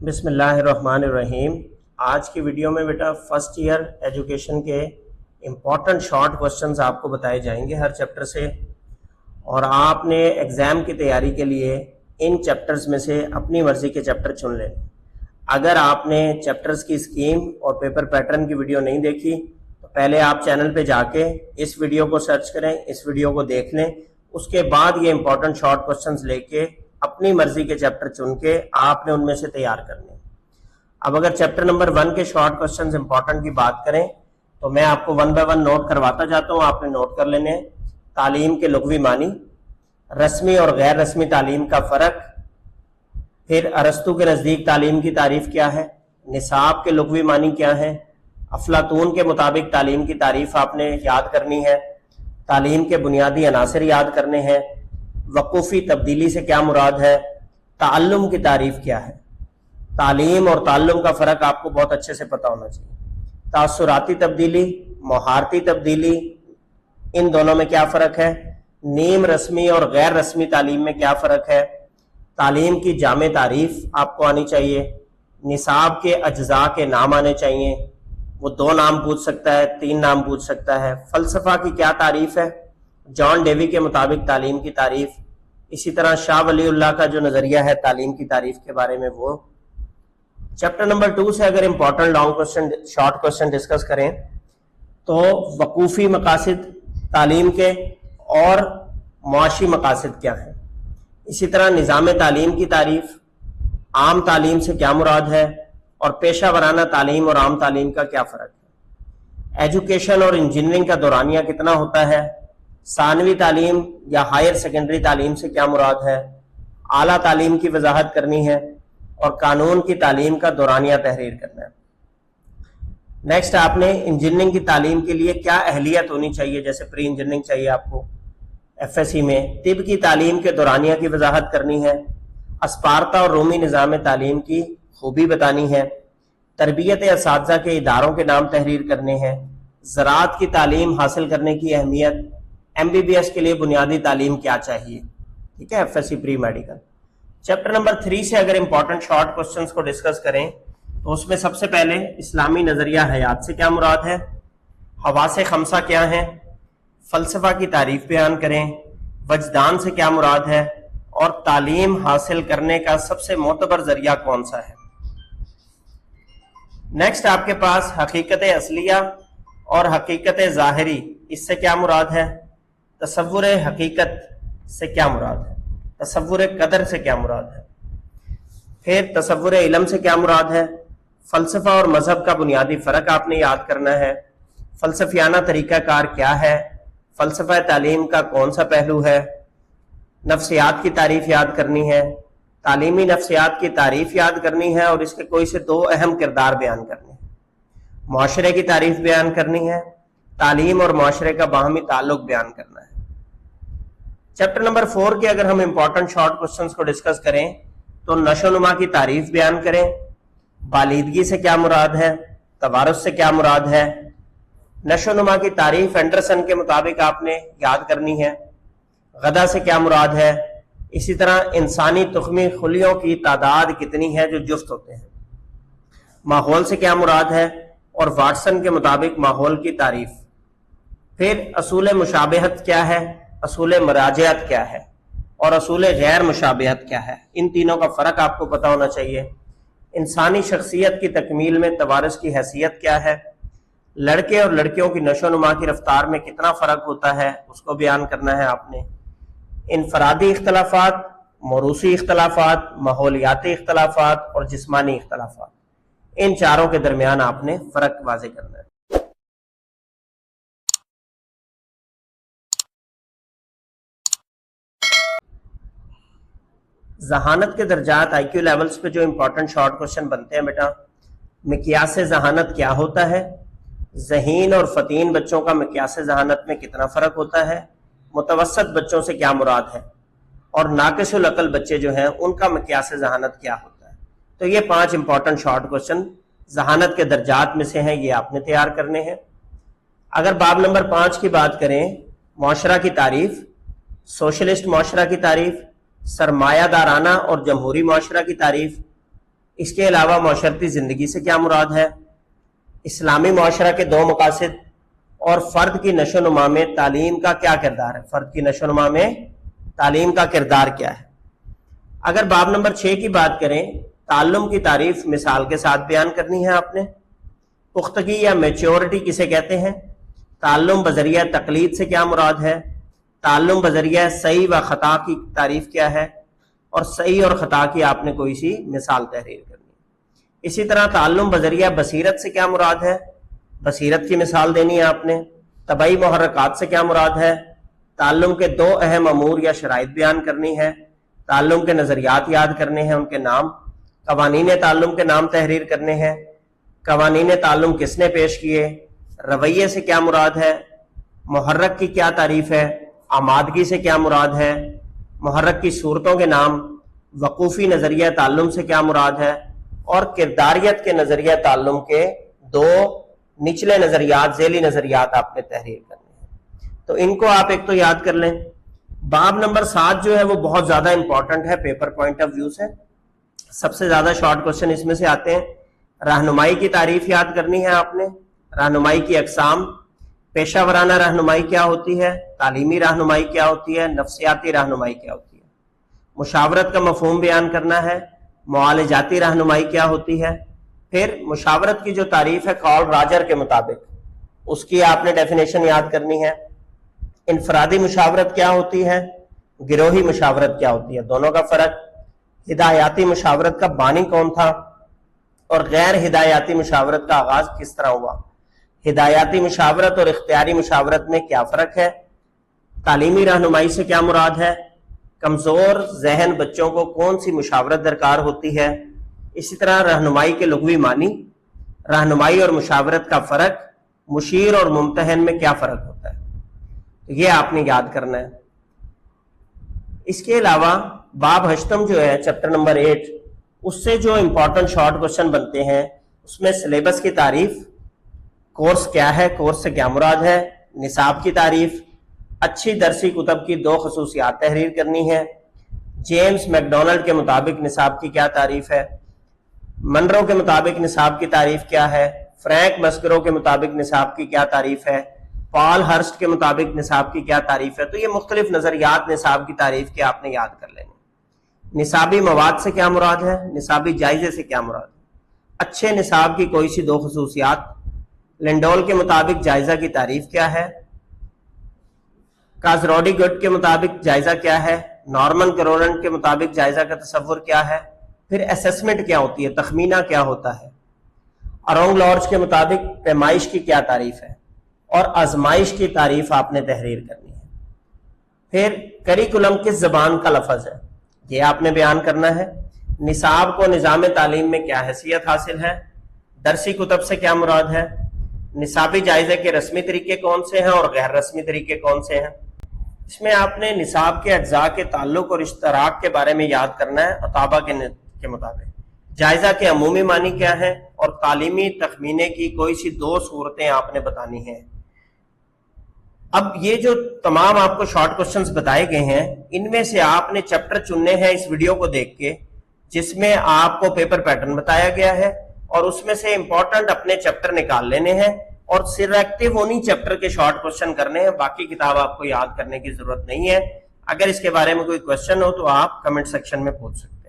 بسم اللہ الرحمن الرحیم۔ آج کی ویڈیو میں بیٹا فرسٹ ایئر ایجوکیشن کے امپورٹنٹ شارٹ کوسچنز آپ کو بتائے جائیں گے ہر چیپٹر سے، اور آپ نے ایگزام کی تیاری کے لیے ان چیپٹرز میں سے اپنی مرضی کے چیپٹر چن لیں۔ اگر آپ نے چیپٹرز کی اسکیم اور پیپر پیٹرن کی ویڈیو نہیں دیکھی تو پہلے آپ چینل پہ جا کے اس ویڈیو کو سرچ کریں، اس ویڈیو کو دیکھ لیں، اس کے بعد یہ امپورٹنٹ شارٹ کوسچنز لے کے اپنی مرضی کے چیپٹر چن کے آپ نے ان میں سے تیار کرنے۔ اب اگر چیپٹر نمبر 1 کے شارٹ کوسچنز امپورٹنٹ کی بات کریں تو میں آپ کو 1 بائی 1 نوٹ کرواتا جاتا ہوں، آپ نے نوٹ کر لینے۔ تعلیم کے لغوی معنی، رسمی اور غیر رسمی تعلیم کا فرق، پھر ارسطو کے نزدیک تعلیم کی تعریف کیا ہے، نصاب کے لغوی معنی کیا ہے، افلاطون کے مطابق تعلیم کی تعریف آپ نے یاد کرنی ہے، تعلیم کے بنیادی عناصر یاد کرنے ہیں، وقوفی تبدیلی سے کیا مراد ہے، تعلم کی تعریف کیا ہے۔ تعلیم اور تعلم کا فرق آپ کو بہت اچھے سے پتا ہونا چاہیے۔ تاثراتی تبدیلی، مہارتی تبدیلی، ان دونوں میں کیا فرق ہے، نیم رسمی اور غیر رسمی تعلیم میں کیا فرق ہے، تعلیم کی جامع تعریف آپ کو آنی چاہیے، نصاب کے اجزاء کے نام آنے چاہیے، وہ 2 نام پوچھ سکتا ہے، 3 نام پوچھ سکتا ہے۔ فلسفہ کی کیا تعریف ہے، جان ڈیوی کے مطابق تعلیم کی تعریف، اسی طرح شاہ ولی اللہ کا جو نظریہ ہے تعلیم کی تعریف کے بارے میں وہ۔ چیپٹر نمبر 2 سے اگر important long question short question discuss کریں تو وقوفی مقاصد تعلیم کے اور معاشی مقاصد کیا ہیں، اسی طرح نظام تعلیم کی تعریف، عام تعلیم سے کیا مراد ہے، اور پیشہ ورانہ تعلیم اور عام تعلیم کا کیا فرق ہے، ایجوکیشن اور انجینئرنگ کا دورانیہ کتنا ہوتا ہے، ثانوی تعلیم یا ہائر سیکنڈری تعلیم سے کیا مراد ہے، اعلیٰ تعلیم کی وضاحت کرنی ہے، اور قانون کی تعلیم کا دورانیہ تحریر کرنا ہے۔ نیکسٹ آپ نے انجینئرنگ کی تعلیم کے لیے کیا اہلیت ہونی چاہیے، جیسے پری انجینئرنگ چاہیے آپ کو ایف ایس سی میں، طب کی تعلیم کے دورانیہ کی وضاحت کرنی ہے، اسپارتا اور رومی نظام تعلیم کی خوبی بتانی ہے، تربیت اساتذہ کے اداروں کے نام تحریر کرنے ہیں، زراعت کی تعلیم حاصل کرنے کی اہمیت، ایم بی بی ایس کے لیے بنیادی تعلیم کیا چاہیے، ٹھیک ہے، F S C pre medical. Chapter number 3 سے اگر امپورٹنٹ شارٹ کوسچنز کو ڈسکس کریں تو اس میں سب سے پہلے اسلامی نظریہ حیات سے کیا مراد ہے، حواس خمسہ کیا ہیں، فلسفہ کی تعریف بیان کریں، وجدان سے کیا مراد ہے، اور تعلیم حاصل کرنے کا سب سے معتبر ذریعہ کون سا ہے۔ نیکسٹ آپ کے پاس حقیقت اصلیہ اور حقیقت ظاہری، اس سے کیا مراد ہے، تصور حقیقت سے کیا مراد ہے، تصور قدر سے کیا مراد ہے، پھر تصور علم سے کیا مراد ہے، فلسفہ اور مذہب کا بنیادی فرق آپ نے یاد کرنا ہے، فلسفیانہ طریقہ کار کیا ہے، فلسفہ تعلیم کا کون سا پہلو ہے، نفسیات کی تعریف یاد کرنی ہے، تعلیمی نفسیات کی تعریف یاد کرنی ہے اور اس کے کوئی سے 2 اہم کردار بیان کرنے ہیں، معاشرے کی تعریف بیان کرنی ہے، تعلیم اور معاشرے کا باہمی تعلق بیان کرنا ہے۔ چیپٹر نمبر 4 کے اگر ہم امپورٹنٹ شارٹ کوسچنز کو ڈسکس کریں تو نشو و نما کی تعریف بیان کریں، بالیدگی سے کیا مراد ہے، توارث سے کیا مراد ہے، نشو و نما کی تعریف اینڈرسن کے مطابق آپ نے یاد کرنی ہے، غدہ سے کیا مراد ہے، اسی طرح انسانی تخمی خلیوں کی تعداد کتنی ہے جو جفت ہوتے ہیں، ماحول سے کیا مراد ہے، اور واٹسن کے مطابق ماحول کی تعریف، پھر اصول مشابہت کیا ہے، اصول مراجعت کیا ہے، اور اصول غیر مشابہت کیا ہے، ان تینوں کا فرق آپ کو پتا ہونا چاہیے۔ انسانی شخصیت کی تکمیل میں توارث کی حیثیت کیا ہے، لڑکے اور لڑکیوں کی نشو و نما کی رفتار میں کتنا فرق ہوتا ہے اس کو بیان کرنا ہے آپ نے، انفرادی اختلافات، موروثی اختلافات، ماحولیاتی اختلافات اور جسمانی اختلافات، ان چاروں کے درمیان آپ نے فرق واضح کرنا ہے۔ ذہانت کے درجات آئی کیو لیولز پہ جو امپورٹنٹ شارٹ کوسچن بنتے ہیں بیٹا، مقیاس ذہانت کیا ہوتا ہے، ذہین اور فطین بچوں کا مقیاس ذہانت میں کتنا فرق ہوتا ہے، متوسط بچوں سے کیا مراد ہے، اور ناقص العقل بچے جو ہیں ان کا مقیاس ذہانت کیا ہوتا ہے۔ تو یہ 5 امپورٹنٹ شارٹ کوسچن ذہانت کے درجات میں سے ہیں، یہ آپ نے تیار کرنے ہیں۔ اگر باب نمبر 5 کی بات کریں، معاشرہ کی تعریف، سوشلسٹ معاشرہ کی تعریف، سرمایہ دارانہ اور جمہوری معاشرہ کی تعریف، اس کے علاوہ معاشرتی زندگی سے کیا مراد ہے، اسلامی معاشرہ کے 2 مقاصد، اور فرد کی نشو و نما میں تعلیم کا کیا کردار ہے، فرد کی نشو و نما میں تعلیم کا کردار کیا ہے۔ اگر باب نمبر 6 کی بات کریں، تعلم کی تعریف مثال کے ساتھ بیان کرنی ہے آپ نے۔ پختگی یا میچورٹی کسے کہتے ہیں، تعلم بذریعہ تقلید سے کیا مراد ہے، تعلم بذریعہ صحیح و خطا کی تعریف کیا ہے، اور صحیح اور خطا کی آپ نے کوئی سی مثال تحریر کرنی ہے۔ اسی طرح تعلم بذریعہ بصیرت سے کیا مراد ہے، بصیرت کی مثال دینی ہے آپ نے۔ طبعی محرکات سے کیا مراد ہے، تعلم کے 2 اہم امور یا شرائط بیان کرنی ہے، تعلم کے نظریات یاد کرنے ہیں، ان کے نام، قوانین تعلم کے نام تحریر کرنے ہیں، قوانین تعلم کس نے پیش کیے، رویے سے کیا مراد ہے، محرک کی کیا تعریف ہے، آمادگی سے کیا مراد ہے، محرک کی صورتوں کے نام، وقوفی نظریہ تعلم سے کیا مراد ہے، اور کرداریت کے نظریہ تعلم کے 2 نچلے نظریات، ذیلی نظریات آپ نے تحریر کرنے ہیں۔ تو ان کو آپ ایک تو یاد کر لیں۔ باب نمبر 7 جو ہے وہ بہت زیادہ امپورٹنٹ ہے پیپر پوائنٹ آف ویو سے، سب سے زیادہ شارٹ کوسچن اس میں سے آتے ہیں۔ رہنمائی کی تعریف یاد کرنی ہے آپ نے، رہنمائی کی اقسام، پیشہ ورانہ رہنمائی کیا ہوتی ہے، تعلیمی رہنمائی کیا ہوتی ہے، نفسیاتی رہنمائی کیا ہوتی ہے، مشاورت کا مفہوم بیان کرنا ہے، معالجاتی رہنمائی کیا ہوتی ہے، پھر مشاورت کی جو تعریف ہے کارل راجر کے مطابق اس کی آپ نے ڈیفینیشن یاد کرنی ہے، انفرادی مشاورت کیا ہوتی ہے، گروہی مشاورت کیا ہوتی ہے، دونوں کا فرق، ہدایاتی مشاورت کا بانی کون تھا، اور غیر ہدایاتی مشاورت کا آغاز کس طرح ہوا، ہدایاتی مشاورت اور اختیاری مشاورت میں کیا فرق ہے، تعلیمی رہنمائی سے کیا مراد ہے، کمزور ذہن بچوں کو کون سی مشاورت درکار ہوتی ہے، اسی طرح رہنمائی کے لغوی معنی، رہنمائی اور مشاورت کا فرق، مشیر اور ممتحن میں کیا فرق ہوتا ہے، یہ آپ نے یاد کرنا ہے۔ اس کے علاوہ باب 8 جو ہے چیپٹر نمبر 8، اس سے جو امپورٹنٹ شارٹ کوسچن بنتے ہیں اس میں سلیبس کی تعریف، کورس کیا ہے، کورس سے کیا مراد ہے، نصاب کی تعریف، اچھی درسی کتب کی 2 خصوصیات تحریر کرنی ہے، جیمز میک ڈونلڈ کے مطابق نصاب کی کیا تعریف ہے، منرو کے مطابق نصاب کی تعریف کیا ہے، فرینک مسگرو کے مطابق نصاب کی کیا تعریف ہے، پال ہرسٹ کے مطابق نصاب کی کیا تعریف ہے۔ تو یہ مختلف نظریات نصاب کی تعریف کے آپ نے یاد کر لینے۔ نصابی مواد سے کیا مراد ہے، نصابی جائزے سے کیا مراد ہے، اچھے نصاب کی کوئی سی 2 خصوصیات، لینڈول کے مطابق جائزہ کی تعریف کیا ہے، کازروڈی گڈ کے مطابق جائزہ کیا ہے، نارمن کرولنڈ کے مطابق جائزہ کا تصور کیا ہے، پھر اسیسمنٹ کیا ہوتی ہے، تخمینہ کیا ہوتا ہے، ارونگ لارج کے مطابق پیمائش کی کیا تعریف ہے، اور آزمائش کی تعریف آپ نے تحریر کرنی ہے۔ پھر کریکولم کس زبان کا لفظ ہے، یہ آپ نے بیان کرنا ہے۔ نصاب کو نظام تعلیم میں کیا حیثیت حاصل ہے، درسی کتب سے کیا مراد ہے، نصابی جائزے کے رسمی طریقے کون سے ہیں اور غیر رسمی طریقے کون سے ہیں۔ اس میں آپ نے نصاب کے اجزاء کے تعلق اور اشتراک کے بارے میں یاد کرنا ہے عطابہ کے مطابق، جائزہ کے عمومی معنی کیا ہے، اور تعلیمی تخمینے کی کوئی سی 2 صورتیں آپ نے بتانی ہیں۔ اب یہ جو تمام آپ کو شارٹ کوسچنز بتائے گئے ہیں، ان میں سے آپ نے چیپٹر چننے ہیں اس ویڈیو کو دیکھ کے، جس میں آپ کو پیپر پیٹرن بتایا گیا ہے، اور اس میں سے امپورٹنٹ اپنے چیپٹر نکال لینے ہیں اور سلیکٹو انہی چیپٹر کے شارٹ کوسچن کرنے ہیں، باقی کتاب آپ کو یاد کرنے کی ضرورت نہیں ہے۔ اگر اس کے بارے میں کوئی کوسچن ہو تو آپ کمنٹ سیکشن میں پوچھ سکتے ہیں۔